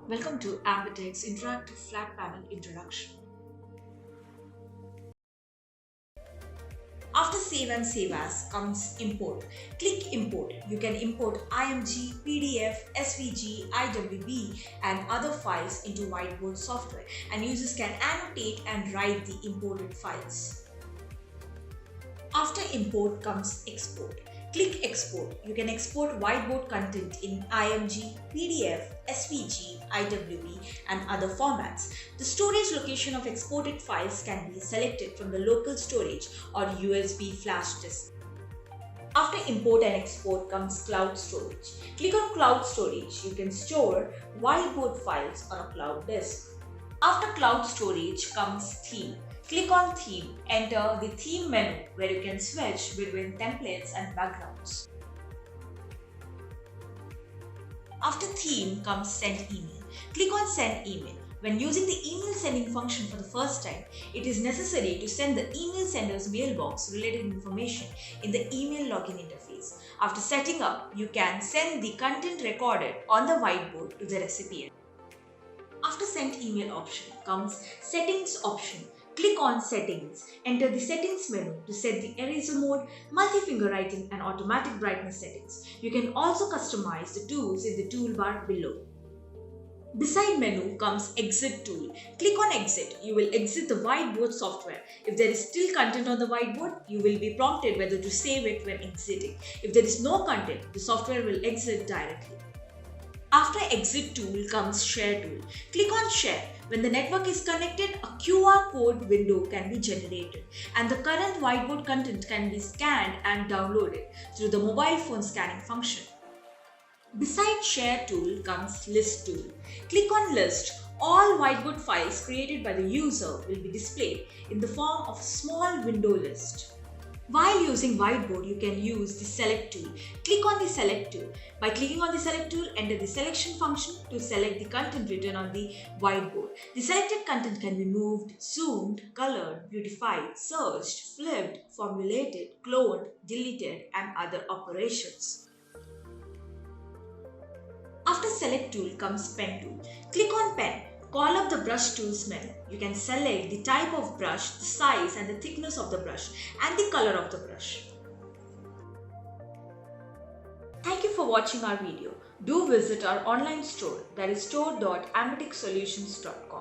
Welcome to Ambitech's Interactive Flat Panel Introduction. After Save and Save As comes Import. Click Import. You can import IMG, PDF, SVG, IWB and other files into Whiteboard software, and users can annotate and write the imported files. After import comes Export. Click Export. You can export Whiteboard content in IMG, PDF, SVG, IWB and other formats. The storage location of exported files can be selected from the local storage or USB flash disk. After import and export comes cloud storage. Click on cloud storage. You can store Whiteboard files on a cloud disk. After cloud storage comes theme. Click on theme. Enter the theme menu where you can switch between templates and backgrounds. After theme comes send email. Click on send email. When using the email sending function for the first time, it is necessary to send the email sender's mailbox related information in the email login interface. After setting up, you can send the content recorded on the whiteboard to the recipient. After send email option comes settings option. Click on settings. Enter the settings menu to set the eraser mode, multi-finger writing and automatic brightness settings. You can also customize the tools in the toolbar below. Beside menu comes exit tool. Click on exit. You will exit the whiteboard software. If there is still content on the whiteboard, you will be prompted whether to save it when exiting. If there is no content, the software will exit directly. After exit tool comes share tool. Click on share. When the network is connected, a QR code window can be generated and the current whiteboard content can be scanned and downloaded through the mobile phone scanning function. Beside share tool comes list tool. Click on list. All whiteboard files created by the user will be displayed in the form of a small window list. While using whiteboard, you can use the select tool. Click on the select tool. By clicking on the select tool, enter the selection function to select the content written on the whiteboard. The selected content can be moved, zoomed, colored, beautified, searched, flipped, formulated, cloned, deleted and other operations. After select tool comes pen tool. Click on pen. Call up the brush tools menu. You can select the type of brush, the size and the thickness of the brush and the color of the brush. Thank you for watching our video. Do visit our online store, that is store.ambitechsolutions.com.